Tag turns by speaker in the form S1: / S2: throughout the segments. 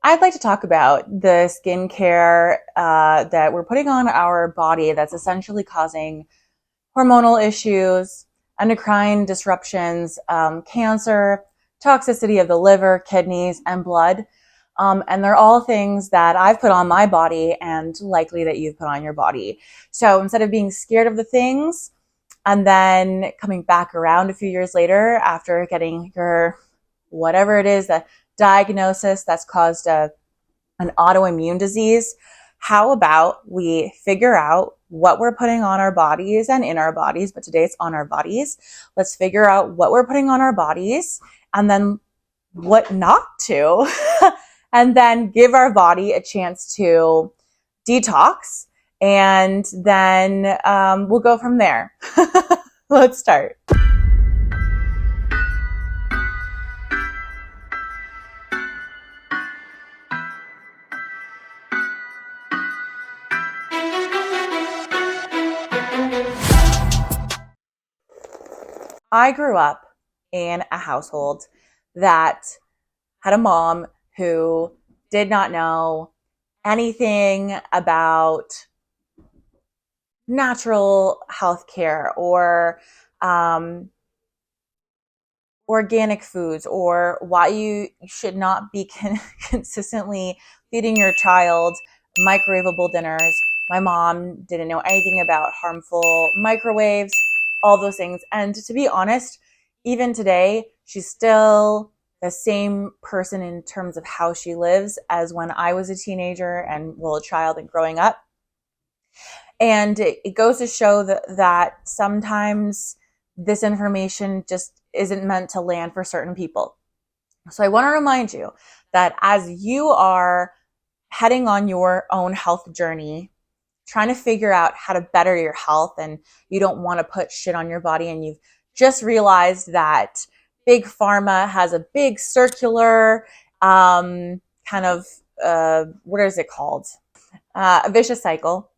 S1: I'd like to talk about the skincare that we're putting on our body that's essentially causing hormonal issues, endocrine disruptions, cancer, toxicity of the liver, kidneys, and blood. And they're all things that I've put on my body and likely that you've put on your body. So instead of being scared of the things and then coming back around a few years later after getting your whatever it is, the diagnosis that's caused an autoimmune disease, how about we figure out what we're putting on our bodies and in our bodies, but today it's on our bodies. Let's figure out what we're putting on our bodies and then what not to, and then give our body a chance to detox, and then we'll go from there. Let's start. I grew up in a household that had a mom who did not know anything about natural healthcare or organic foods, or why you should not be consistently feeding your child microwavable dinners. My mom didn't know anything about harmful microwaves, all those things. And to be honest, even today, she's still the same person in terms of how she lives as when I was a teenager and a child and growing up. And it goes to show that sometimes this information just isn't meant to land for certain people. So I want to remind you that as you are heading on your own health journey, trying to figure out how to better your health, and you don't want to put shit on your body, and you've just realized that big pharma has a big circular kind of, what is it called? A vicious cycle.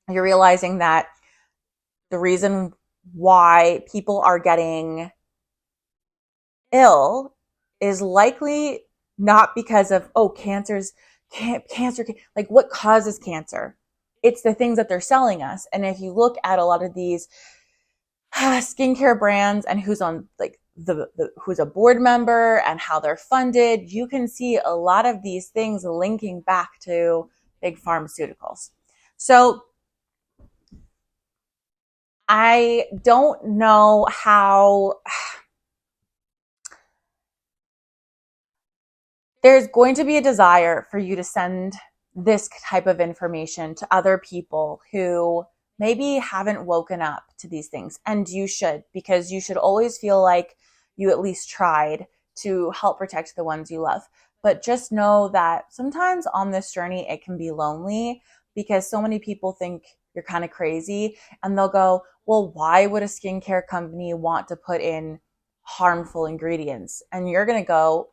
S1: You're realizing that the reason why people are getting ill is likely not because of, cancer, like what causes cancer? It's the things that they're selling us. And if you look at a lot of these skincare brands and who's on like who's a board member and how they're funded, you can see a lot of these things linking back to big pharmaceuticals. So I don't know how there's going to be a desire for you to send this type of information to other people who maybe haven't woken up to these things. And you should, because you should always feel like you at least tried to help protect the ones you love. But just know that sometimes on this journey, it can be lonely because so many people think you're kind of crazy, and they'll go, well, why would a skincare company want to put in harmful ingredients? And you're going to go,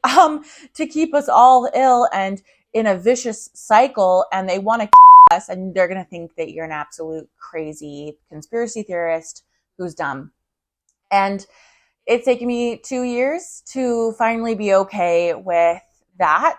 S1: to keep us all ill and in a vicious cycle, and they want to us, and they're going to think that you're an absolute crazy conspiracy theorist who's dumb. And it's taken me 2 years to finally be okay with that.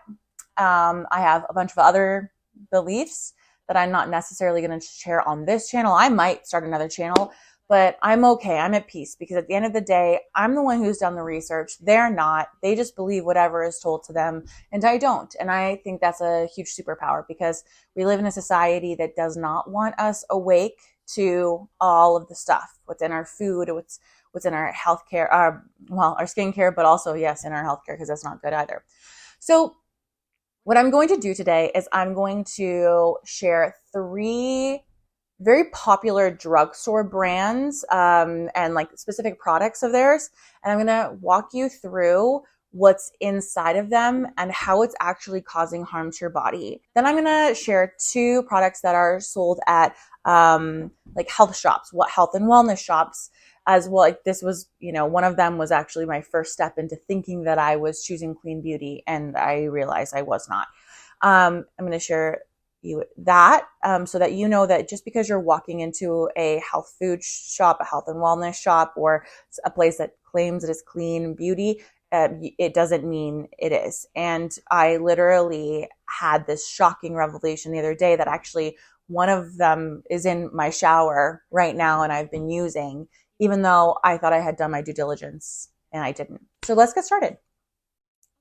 S1: I have a bunch of other beliefs that I'm not necessarily going to share on this channel. I might start another channel, but I'm okay. I'm at peace because at the end of the day, I'm the one who's done the research. They're not. They just believe whatever is told to them, and I don't. And I think that's a huge superpower because we live in a society that does not want us awake to all of the stuff, what's in our food, what's in our healthcare, our skincare, but also, yes, in our healthcare, because that's not good either. So what I'm going to do today is I'm going to share 3 very popular drugstore brands and like specific products of theirs. And I'm going to walk you through what's inside of them and how it's actually causing harm to your body. Then I'm going to share 2 products that are sold at like health shops, health and wellness shops as well. Like this was, one of them was actually my first step into thinking that I was choosing clean beauty, and I realized I was not. I'm going to share you that so that you know that just because you're walking into a health food shop, a health and wellness shop, or a place that claims it is clean beauty, it doesn't mean it is. And I literally had this shocking revelation the other day that actually one of them is in my shower right now and I've been using, even though I thought I had done my due diligence and I didn't. So let's get started.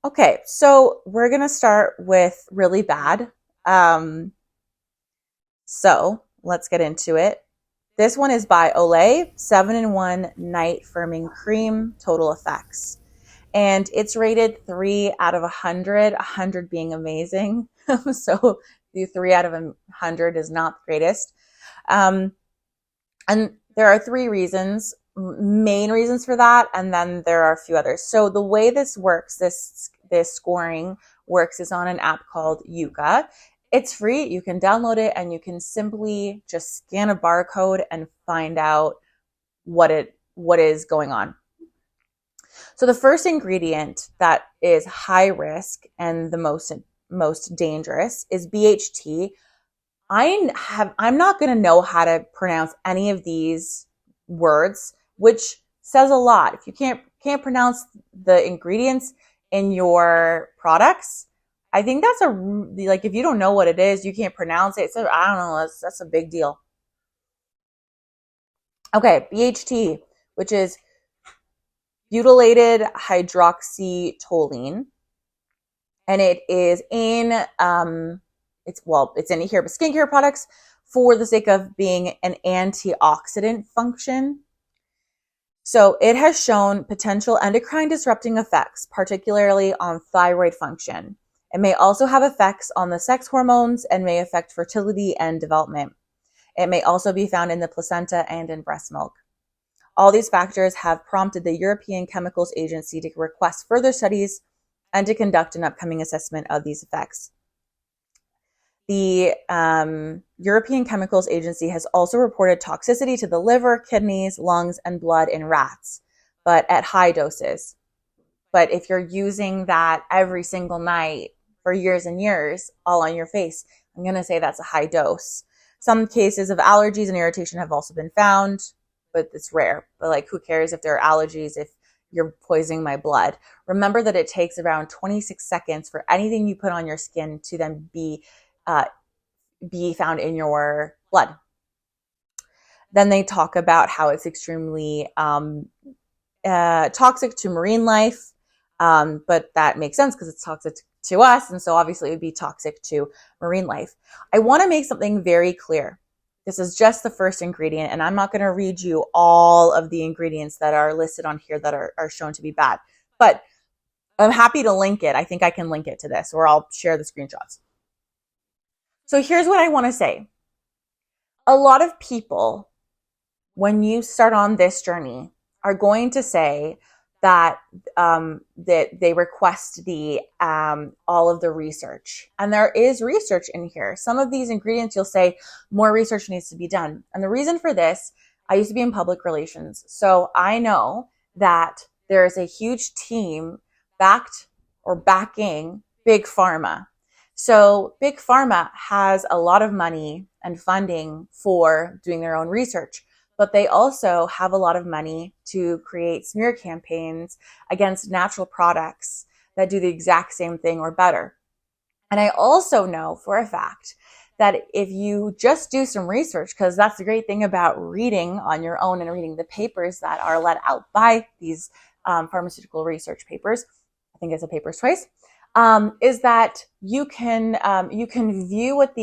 S1: Okay, so we're going to start with really bad. So let's get into it. This one is by Olay, 7-in-1 Night Firming Cream, Total Effects. And it's rated 3 out of 100, 100 being amazing. So the 3 out of 100 is not the greatest. And there are 3 reasons, main reasons for that, and then there are a few others. So the way this works, this scoring works, is on an app called Yuka. It's free. You can download it and you can simply just scan a barcode and find out what is going on. So the first ingredient that is high risk and the most dangerous is BHT. I'm not going to know how to pronounce any of these words, which says a lot. If you can't pronounce the ingredients in your products, I think that's like, if you don't know what it is, you can't pronounce it. So I don't know, that's a big deal. Okay, BHT, which is butylated hydroxytoluene, and it is in it's in here, but skincare products for the sake of being an antioxidant function. So it has shown potential endocrine disrupting effects, particularly on thyroid function. It may also have effects on the sex hormones and may affect fertility and development. It may also be found in the placenta and in breast milk. All these factors have prompted the European Chemicals Agency to request further studies and to conduct an upcoming assessment of these effects. The European Chemicals Agency has also reported toxicity to the liver, kidneys, lungs, and blood in rats, but at high doses. But if you're using that every single night for years and years, all on your face, I'm going to say that's a high dose. Some cases of allergies and irritation have also been found, but it's rare. But like, who cares if there are allergies if you're poisoning my blood? Remember that it takes around 26 seconds for anything you put on your skin to then be found in your blood. Then they talk about how it's extremely toxic to marine life, but that makes sense because it's toxic to us, and so obviously it would be toxic to marine life. I want to make something very clear. This is just the first ingredient, and I'm not going to read you all of the ingredients that are listed on here that are shown to be bad, but I'm happy to link it. I think I can link it to this, or I'll share the screenshots. So here's what I want to say. A lot of people, when you start on this journey, are going to say that that they request the all of the research, and there is research in here. Some of these ingredients, you'll say more research needs to be done, and the reason for this, I used to be in public relations, so I know that there is a huge team backing big pharma. So big pharma has a lot of money and funding for doing their own research, but they also have a lot of money to create smear campaigns against natural products that do the exact same thing or better. And I also know for a fact that if you just do some research, because that's the great thing about reading on your own and reading the papers that are let out by these pharmaceutical research papers, I think it's a paper's choice, is that you can view what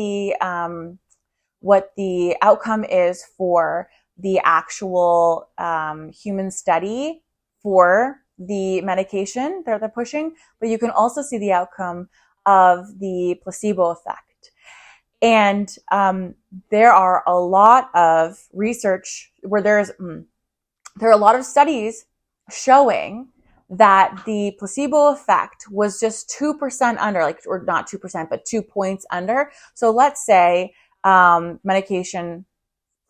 S1: the outcome is for the actual human study for the medication that they're pushing, but you can also see the outcome of the placebo effect. And there are a lot of research where there are a lot of studies showing that the placebo effect was just 2% under, or not 2%, but 2 points under. So let's say medication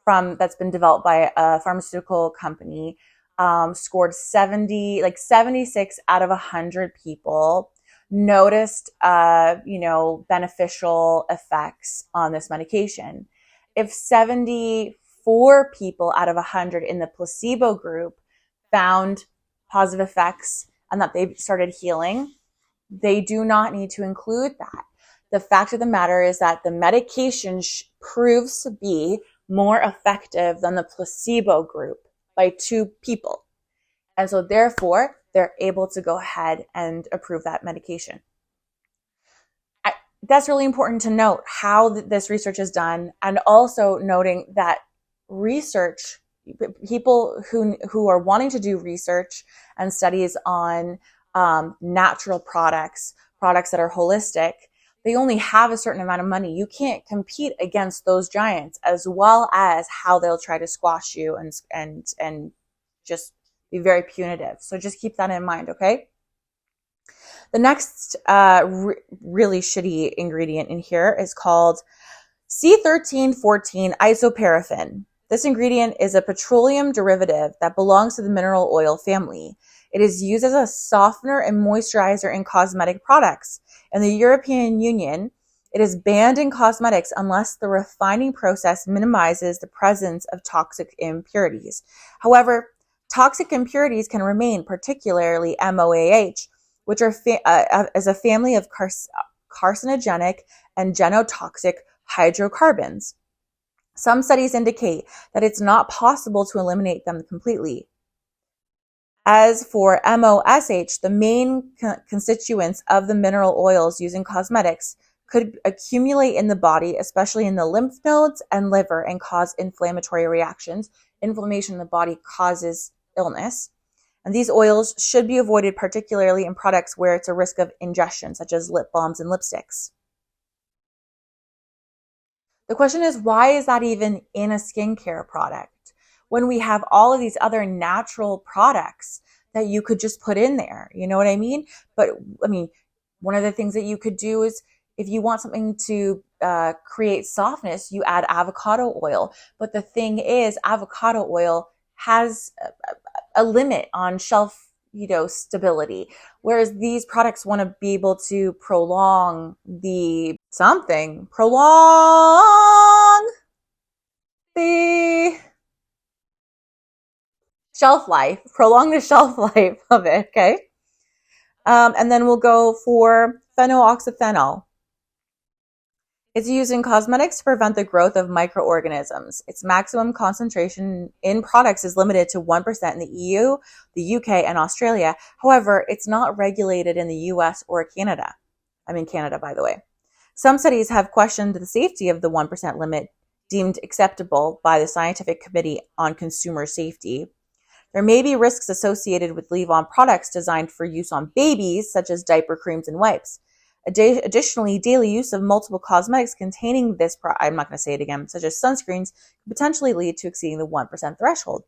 S1: that's been developed by a pharmaceutical company scored 76 out of 100 people noticed beneficial effects on this medication. If 74 people out of 100 in the placebo group found positive effects and that they've started healing, they do not need to include that. The fact of the matter is that the medication proves to be more effective than the placebo group by 2 people. And so therefore, they're able to go ahead and approve that medication. That's really important to note how this research is done, and also noting that research, people who are wanting to do research and studies on natural products that are holistic, they only have a certain amount of money. You can't compete against those giants, as well as how they'll try to squash you and just be very punitive. So just keep that in mind, okay? The next really shitty ingredient in here is called C1314 isoparaffin. This ingredient is a petroleum derivative that belongs to the mineral oil family. It is used as a softener and moisturizer in cosmetic products. In the European Union, it is banned in cosmetics unless the refining process minimizes the presence of toxic impurities. However, toxic impurities can remain, particularly MOAH, which are as a family of carcinogenic and genotoxic hydrocarbons. Some studies indicate that it's not possible to eliminate them completely. As for MOSH, the main constituents of the mineral oils used in cosmetics could accumulate in the body, especially in the lymph nodes and liver, and cause inflammatory reactions. Inflammation in the body causes illness. And these oils should be avoided, particularly in products where it's a risk of ingestion, such as lip balms and lipsticks. The question is, why is that even in a skincare product when we have all of these other natural products that you could just put in there? You know what I mean? But I mean, one of the things that you could do is, if you want something to create softness, you add avocado oil. But the thing is, avocado oil has a limit on shelf, stability. Whereas these products want to be able to prolong the shelf life of it, okay? And then we'll go for phenoxyethanol. It's used in cosmetics to prevent the growth of microorganisms. Its maximum concentration in products is limited to 1% in the EU, the UK, and Australia. However, it's not regulated in the US or Canada. I'm in Canada, by the way. Some studies have questioned the safety of the 1% limit deemed acceptable by the Scientific Committee on Consumer Safety. There may be risks associated with leave-on products designed for use on babies, such as diaper creams and wipes. Additionally, daily use of multiple cosmetics containing this I'm not going to say it again, such as sunscreens, could potentially lead to exceeding the 1% threshold.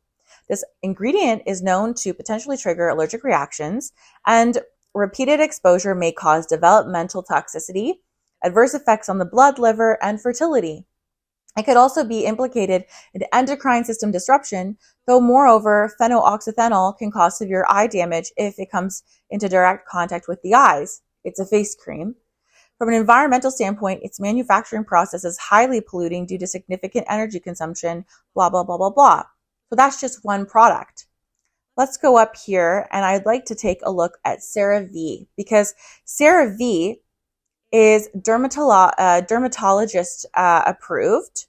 S1: This ingredient is known to potentially trigger allergic reactions, and repeated exposure may cause developmental toxicity, adverse effects on the blood, liver, and fertility. It could also be implicated in endocrine system disruption, though moreover, phenoxyethanol can cause severe eye damage if it comes into direct contact with the eyes. It's a face cream. From an environmental standpoint, its manufacturing process is highly polluting due to significant energy consumption, blah, blah, blah, blah, blah. So that's just one product. Let's go up here, and I'd like to take a look at CeraVe, because CeraVe is dermatologist approved.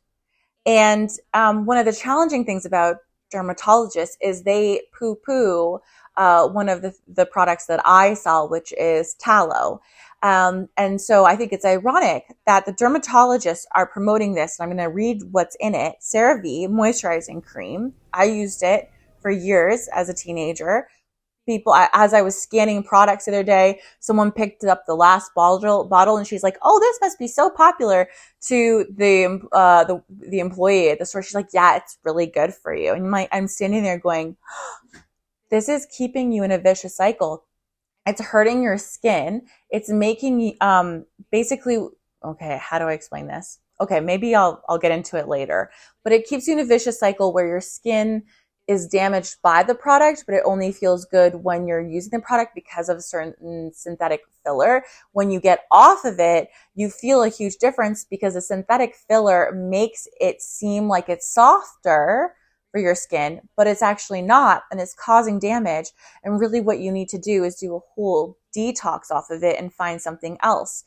S1: And one of the challenging things about dermatologists is they poo-poo one of the products that I sell, which is tallow. And so I think it's ironic that the dermatologists are promoting this. And I'm going to read what's in it. CeraVe moisturizing cream. I used it for years as a teenager. As I was scanning products the other day, someone picked up the last bottle and she's like, "Oh, this must be so popular," to the employee at the store. She's like, "Yeah, it's really good for you." And I'm standing there going, this is keeping you in a vicious cycle. It's hurting your skin. It's making you, basically, okay, how do I explain this? Okay, maybe I'll get into it later. But it keeps you in a vicious cycle where your skin is damaged by the product, but it only feels good when you're using the product because of a certain synthetic filler. When you get off of it, you feel a huge difference because the synthetic filler makes it seem like it's softer, for your skin, but it's actually not, and it's causing damage. And really what you need to do is do a whole detox off of it and find something else.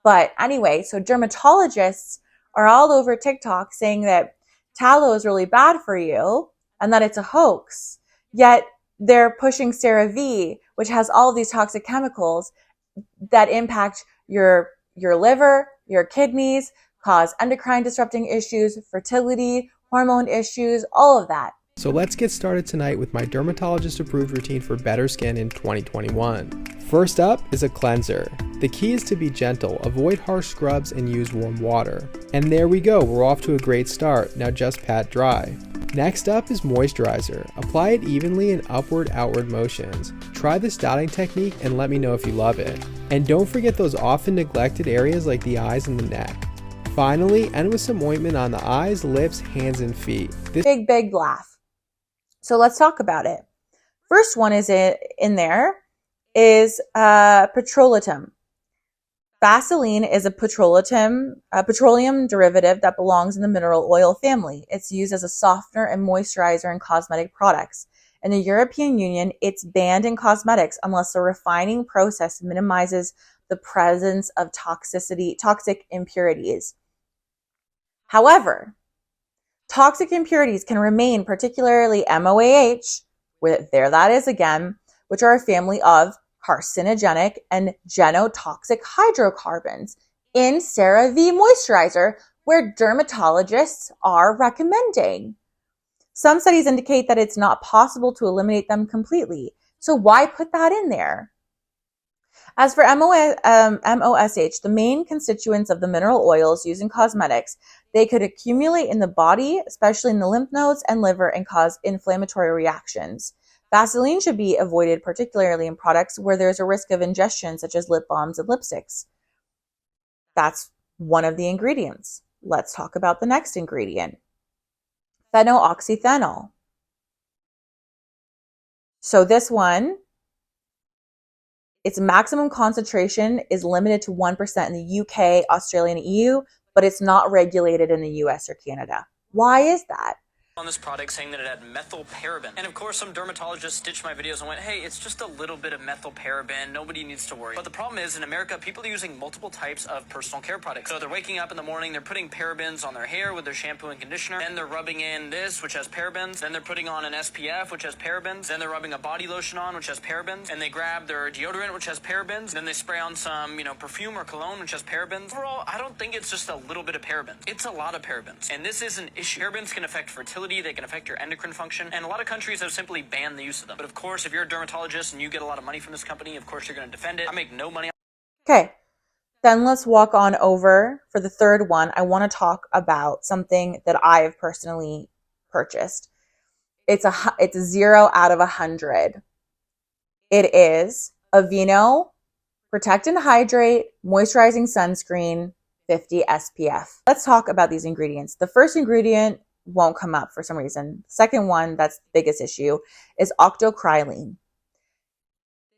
S1: But anyway, so dermatologists are all over TikTok saying that tallow is really bad for you and that it's a hoax. Yet they're pushing CeraVe, which has all of these toxic chemicals that impact your liver, your kidneys, cause endocrine disrupting issues, fertility, hormone issues, all of that.
S2: So let's get started tonight with my dermatologist approved routine for better skin in 2021. First up is a cleanser. The key is to be gentle, avoid harsh scrubs, and use warm water. And there we go, we're off to a great start. Now just pat dry. Next up is moisturizer. Apply it evenly in upward-outward motions. Try this dotting technique and let me know if you love it. And don't forget those often neglected areas like the eyes and the neck. Finally, end with some ointment on the eyes, lips, hands, and feet.
S1: Big laugh. So let's talk about it. First one is in there is petrolatum. Vaseline is a petroleum derivative that belongs in the mineral oil family. It's used as a softener and moisturizer in cosmetic products. In the European Union, it's banned in cosmetics unless the refining process minimizes the presence of toxic impurities. However, toxic impurities can remain, particularly MOAH, there that is again, which are a family of carcinogenic and genotoxic hydrocarbons in CeraVe moisturizer, where dermatologists are recommending. Some studies indicate that it's not possible to eliminate them completely. So why put that in there? As for MOSH, the main constituents of the mineral oils used in cosmetics, they could accumulate in the body, especially in the lymph nodes and liver, and cause inflammatory reactions. Vaseline should be avoided, particularly in products where there's a risk of ingestion, such as lip balms and lipsticks. That's one of the ingredients. Let's talk about the next ingredient, phenoxyethanol. So this one, its maximum concentration is limited to 1% in the UK, Australia, and EU, but it's not regulated in the US or Canada. Why is that?
S3: On this product saying that it had methylparaben. And of course, some dermatologists stitched my videos and went, hey, it's just a little bit of methylparaben. Nobody needs to worry. But the problem is, in America, people are using multiple types of personal care products. So they're waking up in the morning, they're putting parabens on their hair with their shampoo and conditioner. Then they're rubbing in this, which has parabens. Then they're putting on an SPF, which has parabens. Then they're rubbing a body lotion on, which has parabens. And they grab their deodorant, which has parabens. Then they spray on some, perfume or cologne, which has parabens. Overall, I don't think it's just a little bit of parabens. It's a lot of parabens. And this is an issue. Parabens can affect fertility. They can affect your endocrine function, and a lot of countries have simply banned the use of them. But of course, if you're a dermatologist and you get a lot of money from this company, of course you're going to defend it. I make no money.
S1: Okay, then let's walk on over for the third one. I want to talk about something that I have personally purchased. It's a 0 out of 100. It is Aveeno Protect and Hydrate Moisturizing Sunscreen 50 SPF. Let's talk about these ingredients. The first ingredient won't come up for some reason. The second one, that's the biggest issue, is octocrylene.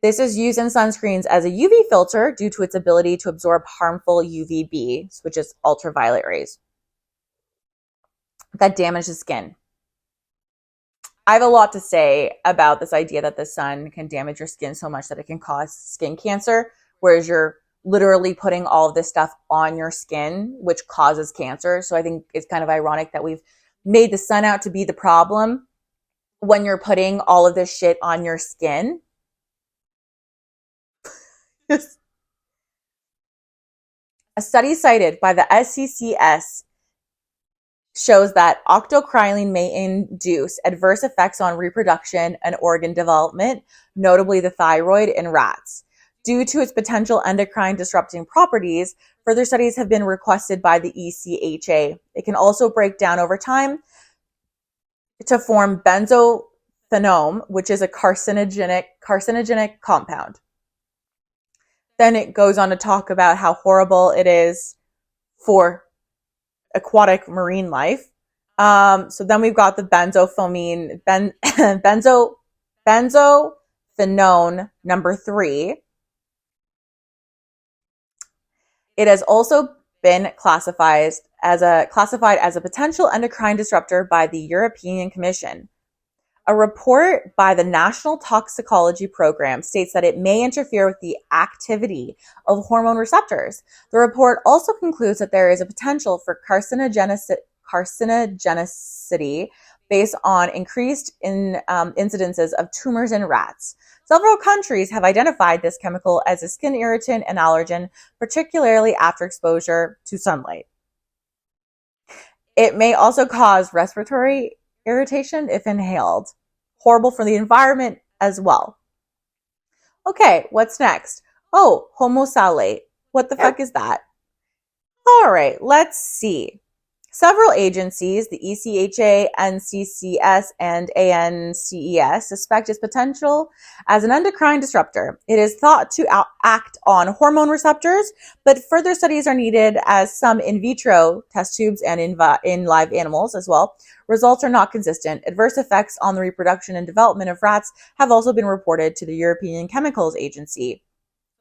S1: This is used in sunscreens as a UV filter due to its ability to absorb harmful UVB, which is ultraviolet rays, that damage the skin. I have a lot to say about this idea that the sun can damage your skin so much that it can cause skin cancer, whereas you're literally putting all of this stuff on your skin, which causes cancer. So I think it's kind of ironic that we've made the sun out to be the problem when you're putting all of this shit on your skin. A study cited by the SCCS shows that octocrylene may induce adverse effects on reproduction and organ development, notably the thyroid in rats. Due to its potential endocrine disrupting properties, further studies have been requested by the ECHA. It can also break down over time to form benzophenone, which is a carcinogenic compound. Then it goes on to talk about how horrible it is for aquatic marine life. So then we've got the benzophenone number 3. It has also been classified classified as a potential endocrine disruptor by the European Commission. A report by the National Toxicology Program states that it may interfere with the activity of hormone receptors. The report also concludes that there is a potential for carcinogenicity based on increased incidences of tumors in rats. Several countries have identified this chemical as a skin irritant and allergen, particularly after exposure to sunlight. It may also cause respiratory irritation if inhaled. Horrible for the environment as well. Okay, what's next? Oh, homosalate. What the fuck is that? All right, let's see. Several agencies, the ECHA, NCCS, and ANCES, suspect its potential as an endocrine disruptor. It is thought to act on hormone receptors, but further studies are needed as some in vitro test tubes and in live animals as well. Results are not consistent. Adverse effects on the reproduction and development of rats have also been reported to the European Chemicals Agency.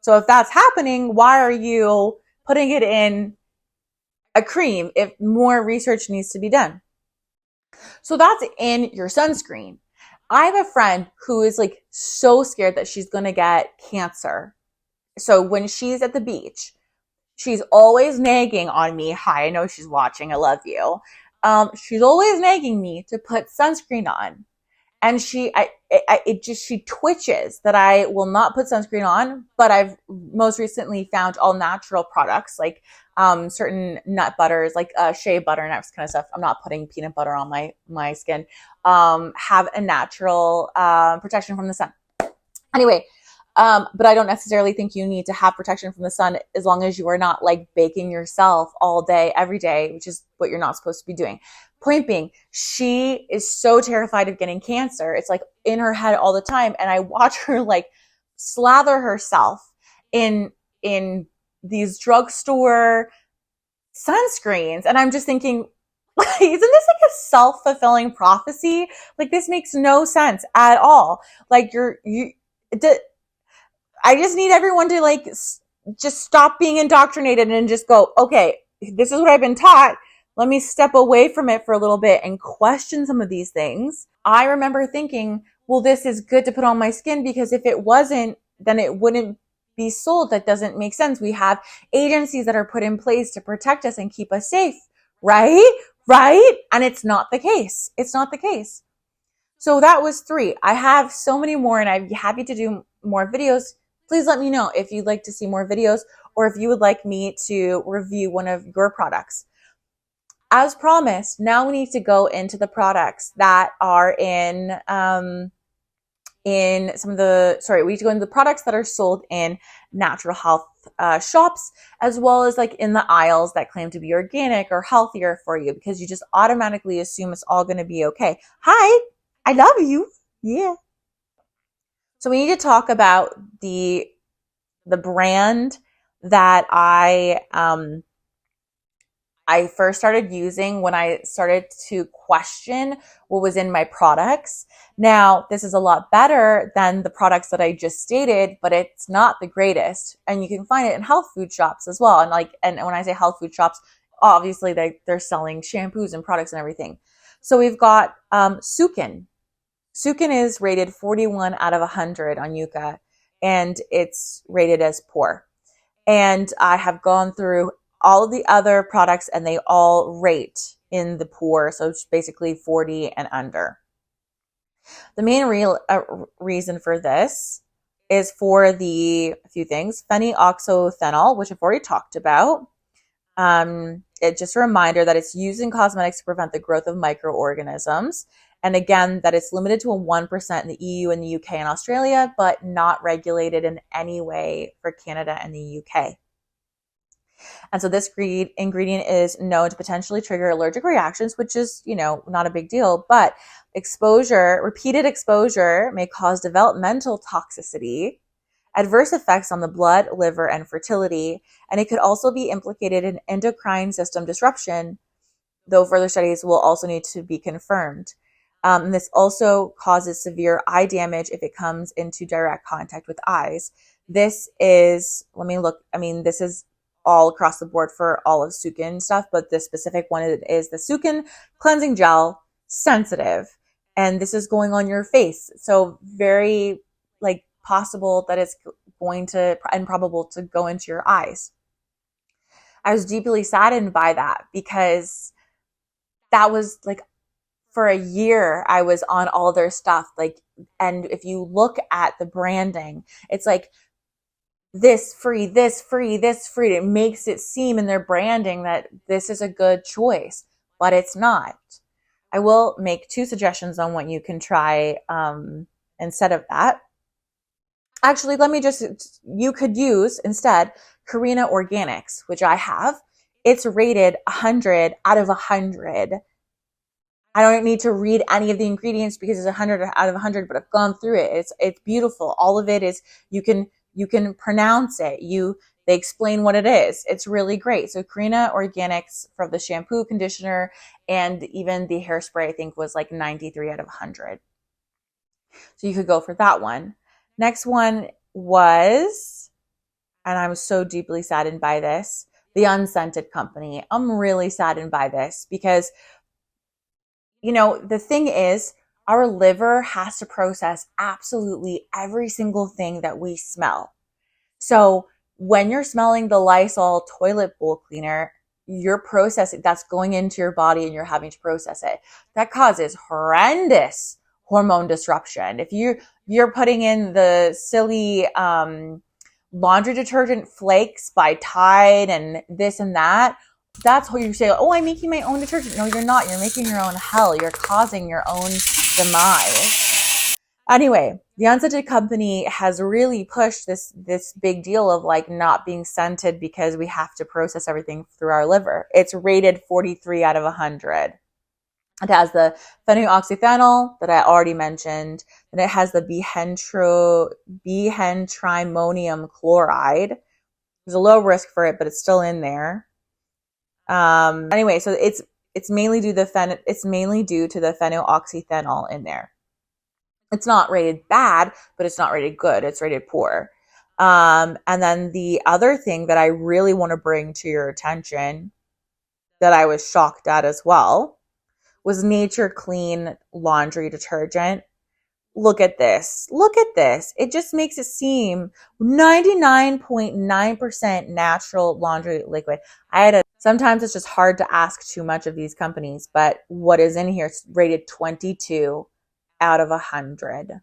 S1: So if that's happening, why are you putting it in a cream if more research needs to be done? So that's in your sunscreen. I have a friend who is like so scared that she's going to get cancer. So when she's at the beach, she's always nagging on me. Hi, I know she's watching. I love you. She's always nagging me to put sunscreen on. And she twitches that I will not put sunscreen on, but I've most recently found all natural products like certain nut butters, like shea butter and that kind of stuff. I'm not putting peanut butter on my skin. Have a natural protection from the sun. Anyway, but I don't necessarily think you need to have protection from the sun as long as you are not like baking yourself all day, every day, which is what you're not supposed to be doing. Point being, she is so terrified of getting cancer. It's like in her head all the time. And I watch her like slather herself in these drugstore sunscreens. And I'm just thinking, isn't this like a self-fulfilling prophecy? Like this makes no sense at all. Like I just need everyone to like just stop being indoctrinated and just go, okay, this is what I've been taught. Let me step away from it for a little bit and question some of these things. I remember thinking, well, this is good to put on my skin because if it wasn't, then it wouldn't be sold. That doesn't make sense. We have agencies that are put in place to protect us and keep us safe, right? Right? And it's not the case. It's not the case. So that was 3. I have so many more and I'd be happy to do more videos. Please let me know if you'd like to see more videos or if you would like me to review one of your products. As promised, now we need to go into the products that are in some of the, we need to go into the products that are sold in natural health shops, as well as like in the aisles that claim to be organic or healthier for you, because you just automatically assume it's all going to be okay. Hi, I love you. Yeah. So we need to talk about the brand that I first started using when I started to question what was in my products. Now, this is a lot better than the products that I just stated, but it's not the greatest. And you can find it in health food shops as well. And when I say health food shops, obviously they're selling shampoos and products and everything. So we've got Sukin. Sukin is rated 41 out of 100 on Yuka, and it's rated as poor. And I have gone through all of the other products and they all rate in the poor. So it's basically 40 and under. The main reason for this is for a few things. Phenioxyethanol, which I've already talked about. It's just a reminder that it's used in cosmetics to prevent the growth of microorganisms. And again, that it's limited to a 1% in the EU and the UK and Australia, but not regulated in any way for Canada and the UK. And so this ingredient is known to potentially trigger allergic reactions, which is, not a big deal, but repeated exposure may cause developmental toxicity, adverse effects on the blood, liver, and fertility, and it could also be implicated in endocrine system disruption, though further studies will also need to be confirmed. And this also causes severe eye damage if it comes into direct contact with eyes. This is, this is all across the board for all of Sukin stuff, but this specific one is the Sukin Cleansing Gel Sensitive. And this is going on your face. So very like possible that it's going to, and probable to go into your eyes. I was deeply saddened by that because that was like, for a year, I was on all their stuff. Like, and if you look at the branding, it's like this free, this free, this free. It makes it seem in their branding that this is a good choice, but it's not. I will make 2 suggestions on what you can try instead of that. Actually, you could use instead Karina Organics, which I have. It's rated 100 out of 100. I don't need to read any of the ingredients because it's 100 out of 100, but I've gone through it. It's beautiful. All of it is, you can pronounce it. They explain what it is. It's really great. So Karina Organics for the shampoo, conditioner, and even the hairspray, I think was like 93 out of 100. So you could go for that one. Next one was, and I'm so deeply saddened by this, the Unscented Company. I'm really saddened by this because, you know, the thing is, our liver has to process absolutely every single thing that we smell. So when you're smelling the Lysol toilet bowl cleaner, you're processing, that's going into your body and you're having to process it. That causes horrendous hormone disruption. If you're putting in the silly laundry detergent flakes by Tide and this and that, that's what you say, oh, I'm making my own detergent. No, you're not. You're making your own hell. You're causing your own demise. Anyway, the Unscented Company has really pushed this big deal of like not being scented because we have to process everything through our liver. It's rated 43 out of 100. It has the phenylocthenol that I already mentioned. And it has the bihentrimonium chloride. There's a low risk for it, but it's still in there. Anyway, so it's mainly due to the phenylocthenol in there. It's not rated bad, but it's not rated good. It's rated poor. And then the other thing that I really want to bring to your attention that I was shocked at as well was Nature Clean laundry detergent. Look at this. Look at this. It just makes it seem 99.9% natural laundry liquid. Sometimes it's just hard to ask too much of these companies, but what is in here is rated 22 out of 100.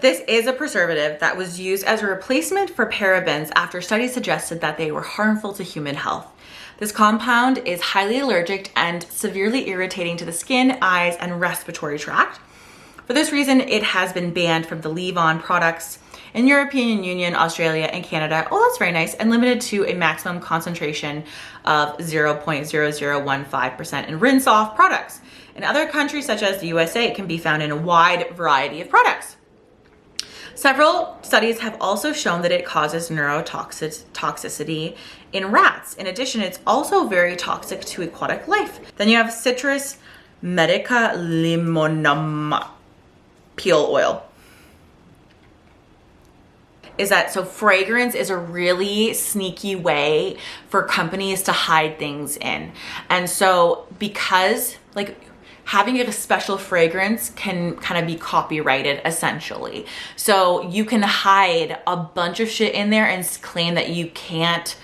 S1: This is a preservative that was used as a replacement for parabens after studies suggested that they were harmful to human health. This compound is highly allergic and severely irritating to the skin, eyes, and respiratory tract. For this reason, it has been banned from the leave-on products in European Union, Australia, and Canada. Oh, that's very nice. And limited to a maximum concentration of 0.0015% in rinse-off products. In other countries, such as the USA, it can be found in a wide variety of products. Several studies have also shown that it causes neurotoxicity in rats. In addition, it's also very toxic to aquatic life. Then you have citrus medica limonum peel oil. So fragrance is a really sneaky way for companies to hide things in. And so because like having a special fragrance can kind of be copyrighted essentially. So you can hide a bunch of shit in there and claim that you can't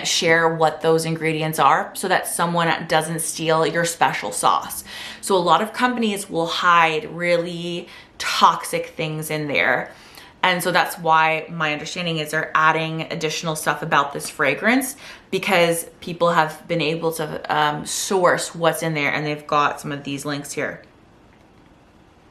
S1: share what those ingredients are so that someone doesn't steal your special sauce. So a lot of companies will hide really toxic things in there. And so that's why my understanding is they're adding additional stuff about this fragrance because people have been able to source what's in there, and they've got some of these links here.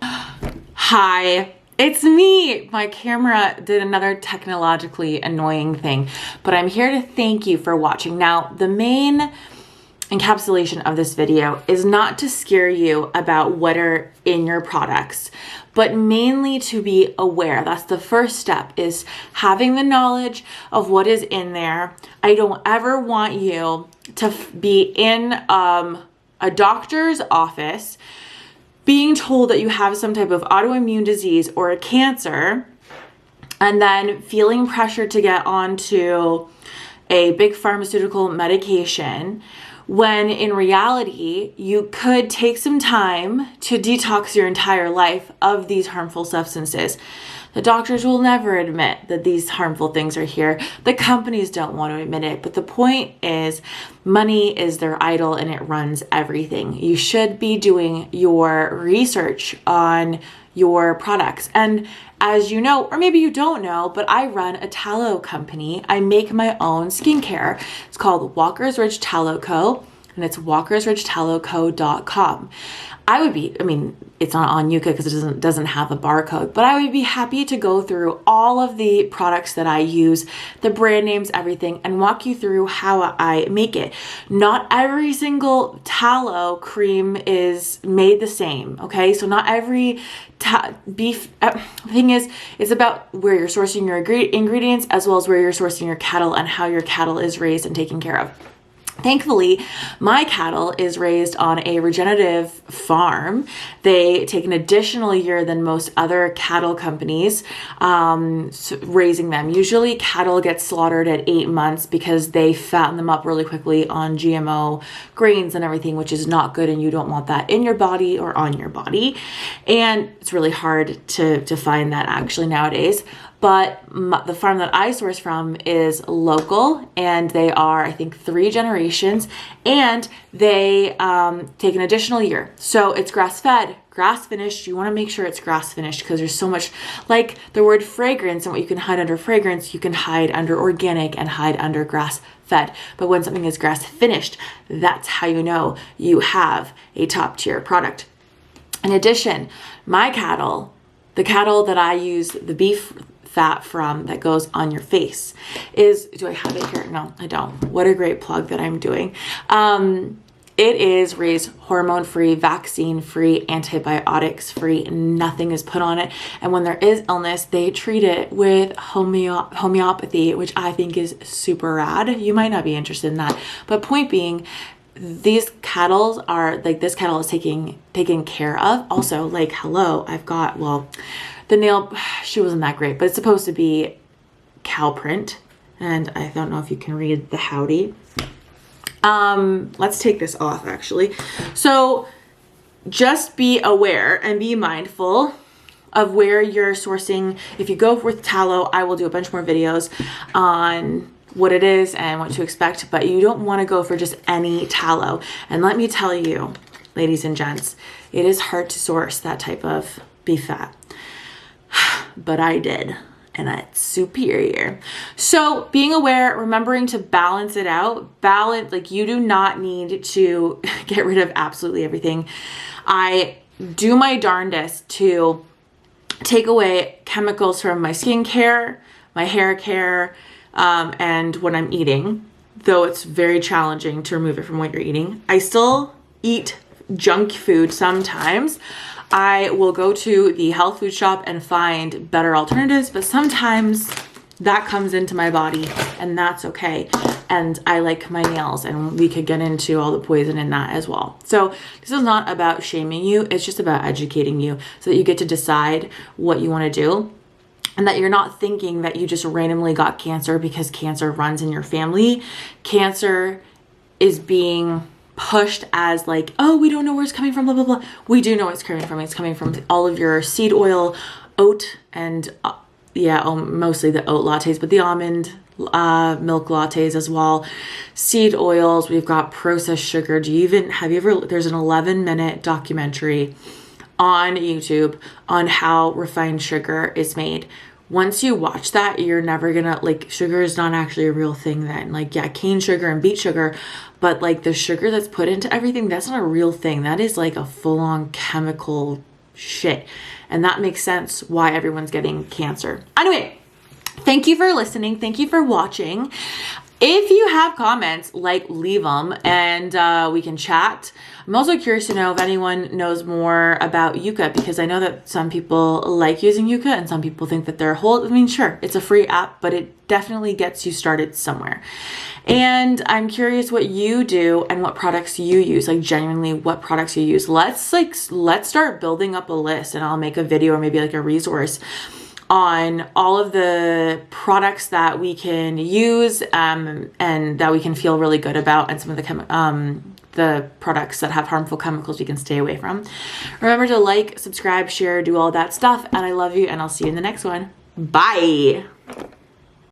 S1: Hi, it's me. My camera did another technologically annoying thing, but I'm here to thank you for watching. Now, the main encapsulation of this video is not to scare you about what are in your products, but mainly to be aware. That's the first step, is having the knowledge of what is in there. I don't ever want you to be in a doctor's office being told that you have some type of autoimmune disease or a cancer and then feeling pressure to get onto a big pharmaceutical medication, when in reality, you could take some time to detox your entire life of these harmful substances. The doctors will never admit that these harmful things are here. The companies don't want to admit it. But the point is, money is their idol and it runs everything. You should be doing your research on your products. And as you know, or maybe you don't know, but I run a tallow company. I make my own skincare. It's called Walker's Ridge Tallow Co. And it's walkersridgetallowco.com. It's not on Yuka because it doesn't have a barcode, but I would be happy to go through all of the products that I use, the brand names, everything, and walk you through how I make it. Not every single tallow cream is made the same, okay? So not every beef thing is, it's about where you're sourcing your ingredients as well as where you're sourcing your cattle and how your cattle is raised and taken care of. Thankfully, my cattle is raised on a regenerative farm. They take an additional year than most other cattle companies raising them. Usually cattle get slaughtered at 8 months because they fatten them up really quickly on GMO grains and everything, which is not good, and you don't want that in your body or on your body. And it's really hard to find that actually nowadays. But the farm that I source from is local, and they are, I think, 3 generations, and they take an additional year. So it's grass-fed, grass-finished. You want to make sure it's grass-finished because there's so much, like the word fragrance, and what you can hide under fragrance, you can hide under organic and hide under grass-fed. But when something is grass-finished, that's how you know you have a top-tier product. In addition, my cattle, the cattle that I use, the beef fat from that goes on your face is, do I have it here? No, I don't. What a great plug that I'm doing. It is raised hormone-free, vaccine-free, antibiotics-free. Nothing is put on it. And when there is illness, they treat it with homeopathy, which I think is super rad. You might not be interested in that. But point being, these cattle are, like, this cattle is taken care of. Also, like, hello, I've got, well, the nail, she wasn't that great, but it's supposed to be cow print. And I don't know if you can read the howdy. Let's take this off actually. So just be aware and be mindful of where you're sourcing. If you go with tallow, I will do a bunch more videos on what it is and what to expect, but you don't want to go for just any tallow. And let me tell you, ladies and gents, it is hard to source that type of beef fat. But I did, and it's superior. So being aware, remembering to balance it out, like you do not need to get rid of absolutely everything. I do my darndest to take away chemicals from my skincare, my hair care, and what I'm eating, though it's very challenging to remove it from what you're eating. I still eat junk food sometimes. I will go to the health food shop and find better alternatives, but sometimes that comes into my body and that's okay. And I like my nails, and we could get into all the poison in that as well. So this is not about shaming you. It's just about educating you so that you get to decide what you want to do, and that you're not thinking that you just randomly got cancer because cancer runs in your family. Cancer is being pushed as like, oh, we don't know where it's coming from, blah, blah, blah. We do know where it's coming from. It's coming from all of your seed oil, oat, and mostly the oat lattes, but the almond milk lattes as well. Seed oils. We've got processed sugar. There's an 11-minute documentary on YouTube on how refined sugar is made. Once you watch that, you're never gonna, like, sugar is not actually a real thing then. Like, yeah, cane sugar and beet sugar, but like the sugar that's put into everything, that's not a real thing. That is like a full-on chemical shit. And that makes sense why everyone's getting cancer. Anyway, thank you for listening. Thank you for watching. If you have comments, like, leave them and we can chat. I'm also curious to know if anyone knows more about Yuka, because I know that some people like using Yuka and some people think that they're sure, it's a free app, but it definitely gets you started somewhere. And I'm curious what you do and what products you use, like genuinely what products you use. Let's start building up a list, and I'll make a video or maybe like a resource on all of the products that we can use and that we can feel really good about, and some of the products that have harmful chemicals we can stay away from. Remember to like, subscribe, share, do all that stuff, and I love you, and I'll see you in the next one. Bye!